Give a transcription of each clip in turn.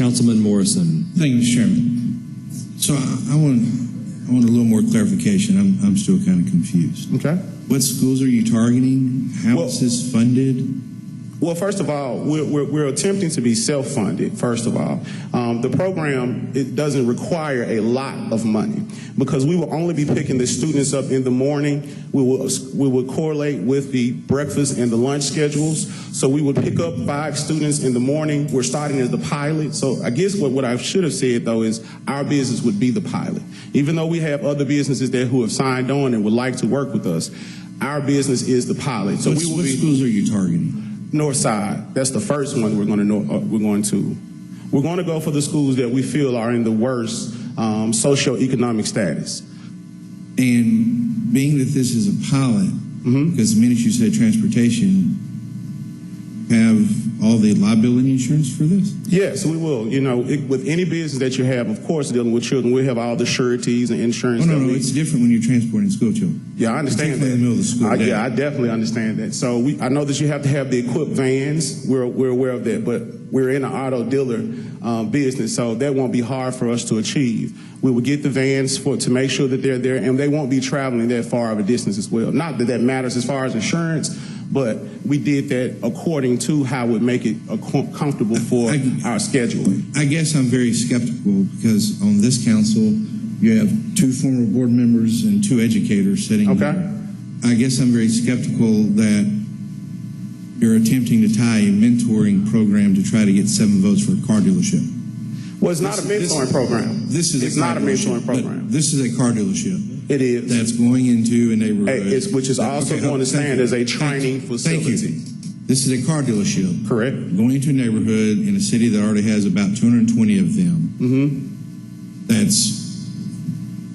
Councilman Morrison. Thank you, Mr. Chairman. So I want a little more clarification. I'm still kind of confused. Okay. What schools are you targeting? How is this funded? Well, first of all, we're attempting to be self-funded, first of all. The program, it doesn't require a lot of money because we will only be picking the students up in the morning. We will correlate with the breakfast and the lunch schedules. So we would pick up 5 students in the morning. We're starting as the pilot. So I guess what I should have said, though, is our business would be the pilot. Even though we have other businesses there who have signed on and would like to work with us, our business is the pilot. So what schools are you targeting? North Side. That's the first one we're going to go for the schools that we feel are in the worst socioeconomic status. And being that this is a pilot, because the minute you said transportation, have all the liability insurance for this? Yes, we will. You know, with any business that you have, of course, dealing with children, we have all the sureties and insurance. Oh, no, it's different when you're transporting school children. Yeah, I understand that. In the middle of the school day. Yeah, I definitely understand that. So I know that you have to have the equipped vans. We're aware of that, but we're in an auto dealer business, so that won't be hard for us to achieve. We will get the vans to make sure that they're there, and they won't be traveling that far of a distance as well. Not that that matters as far as insurance, but we did that according to how it would make it comfortable for our scheduling. I guess I'm very skeptical because on this council, you have 2 former board members and 2 educators sitting there. I guess I'm very skeptical that you're attempting to tie a mentoring program to try to get 7 votes for a car dealership. Well, it's not a mentoring program. It's not a mentoring program. This is a car dealership. It is. That's going into a neighborhood. Which is also going to stand as a training facility. Thank you. This is a car dealership. Correct. Going into a neighborhood in a city that already has about 220 of them.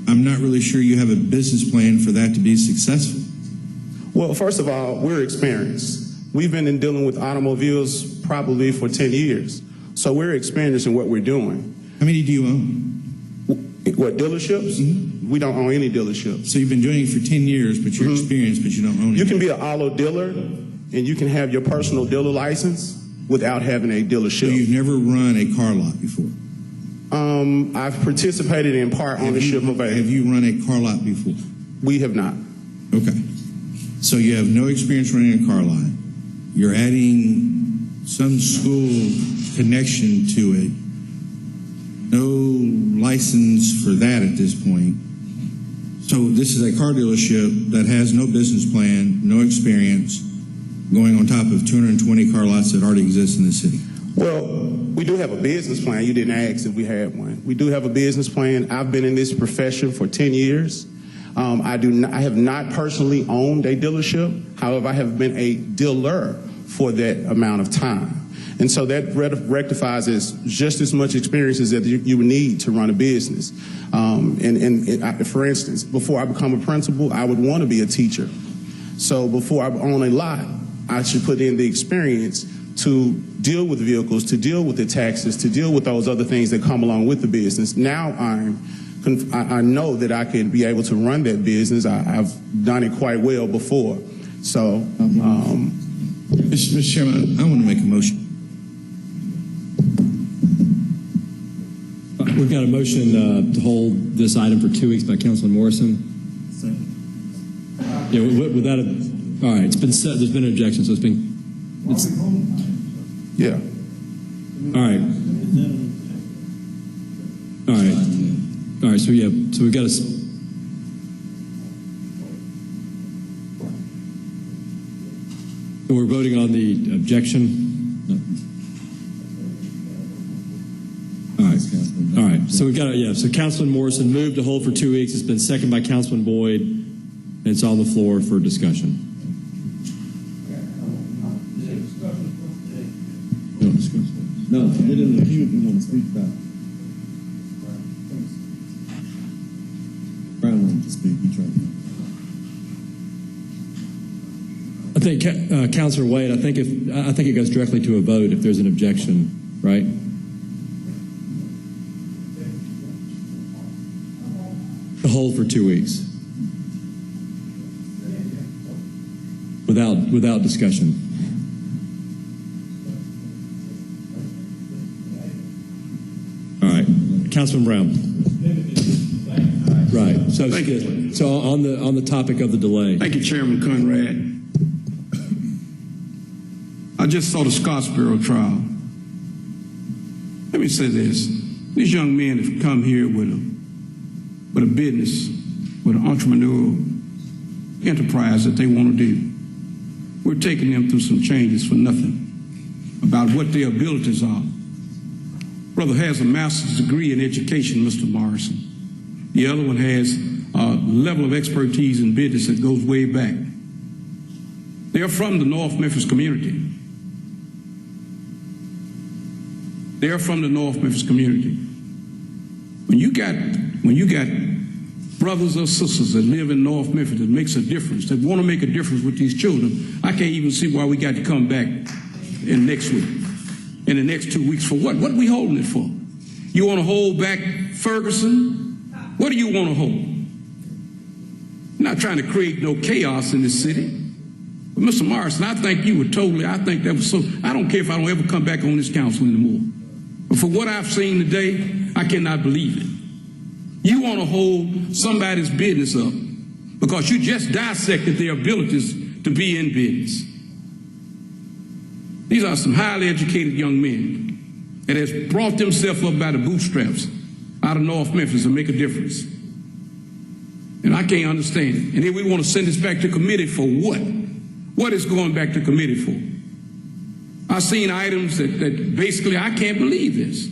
I'm not really sure you have a business plan for that to be successful. Well, first of all, we're experienced. We've been dealing with automobiles probably for 10 years. So we're experienced in what we're doing. How many do you own? What, dealerships? We don't own any dealerships. So you've been doing it for 10 years, but you're experienced, but you don't own it. You can be an auto dealer, and you can have your personal dealer license without having a dealership. So you've never run a car lot before? I've participated in part ownership of a... Have you run a car lot before? We have not. Okay. So you have no experience running a car lot. You're adding some school connection to it. No license for that at this point. So this is a car dealership that has no business plan, no experience, going on top of 220 car lots that already exist in the city. Well, we do have a business plan. You didn't ask if we had one. We do have a business plan. I've been in this profession for 10 years. I have not personally owned a dealership. However, I have been a dealer for that amount of time. And so that rectifies as just as much experience as that you would need to run a business. For instance, before I become a principal, I would want to be a teacher. So before I own a lot, I should put in the experience to deal with vehicles, to deal with the taxes, to deal with those other things that come along with the business. Now I know that I can be able to run that business. I've done it quite well before. So, Mr. Chairman, I want to make a motion. We've got a motion to hold this item for 2 weeks by Councilman Morrison. Yeah, without a, all right, it's been set. There's been an objection, so yeah. All right. All right. So we've got a. We're voting on the objection. No. All right. So we've got so Councilman Morrison moved to hold for 2 weeks. It's been seconded by Councilman Boyd, and it's on the floor for discussion. No, they didn't. You want to speak about. Brown wanted to speak. You tried. I think Councilor Wade. I think it goes directly to a vote if there's an objection, right? To hold for 2 weeks without discussion. Councilman Brown. Right. So, Thank you. so on the topic of the delay. Thank you, Chairman Conrad. I just saw the Scottsboro trial. Let me say this. These young men have come here with a business, with an entrepreneurial enterprise that they want to do. We're taking them through some changes for nothing about what their abilities are. Brother has a master's degree in education, Mr. Morrison. The other one has a level of expertise in business that goes way back. They're from the North Memphis community. They're from the North Memphis community. When you got brothers or sisters that live in North Memphis that makes a difference, that want to make a difference with these children, I can't even see why we got to come back in next week, in the next 2 weeks for what? What are we holding it for? You want to hold back Ferguson? What do you want to hold? You're not trying to create no chaos in this city. But Mr. Morrison, I think you were I think that was so, I don't care if I don't ever come back on this council anymore. But for what I've seen today, I cannot believe it. You want to hold somebody's business up because you just dissected their abilities to be in business. These are some highly educated young men that has brought themselves up by the bootstraps out of North Memphis to make a difference. And I can't understand it. And then we want to send this back to committee for what? What is going back to committee for? I've seen items that basically I can't believe this.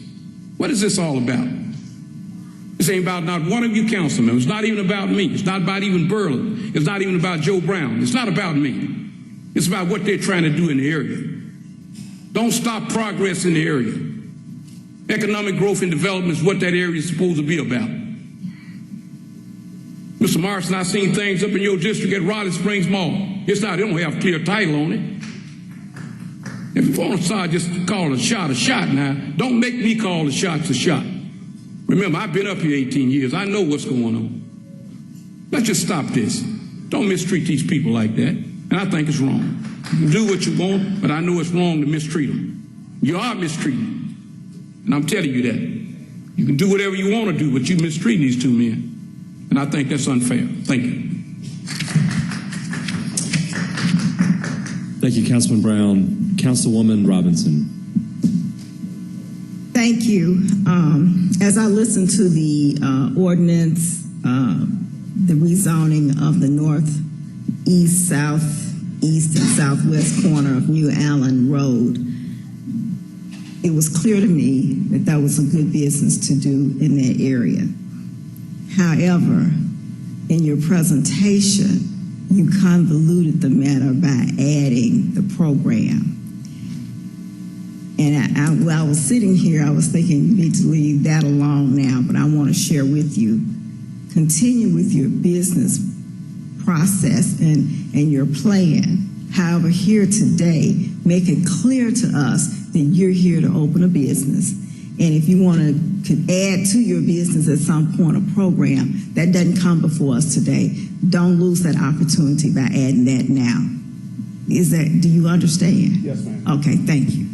What is this all about? This ain't about not one of you council members. It's not even about me. It's not about even Berlin. It's not even about Joe Brown. It's not about me. It's about what they're trying to do in the area. Don't stop progress in the area. Economic growth and development is what that area is supposed to be about. Mr. Morrison, I've seen things up in your district at Raleigh Springs Mall. They don't have clear title on it. If you want to start just call a shot now, don't make me call the shots a shot. Remember, I've been up here 18 years. I know what's going on. Let's just stop this. Don't mistreat these people like that. And I think it's wrong. You can do what you want, but I know it's wrong to mistreat them. You are mistreating. And I'm telling you that. You can do whatever you want to do, but you're mistreating these two men. And I think that's unfair. Thank you. Thank you, Councilman Brown. Councilwoman Robinson. Thank you. As I listened to the ordinance, the rezoning of the northeast, southeast, and southwest corner of New Allen Road, it was clear to me that that was a good business to do in that area. However, in your presentation, you convoluted the matter by adding the program. And while I was sitting here, I was thinking you need to leave that alone now, but I want to share with you, continue with your business process and your plan. However, here today, make it clear to us that you're here to open a business. And if you want to add to your business at some point a program, that doesn't come before us today. Don't lose that opportunity by adding that now. Do you understand? Yes, ma'am. Okay, thank you.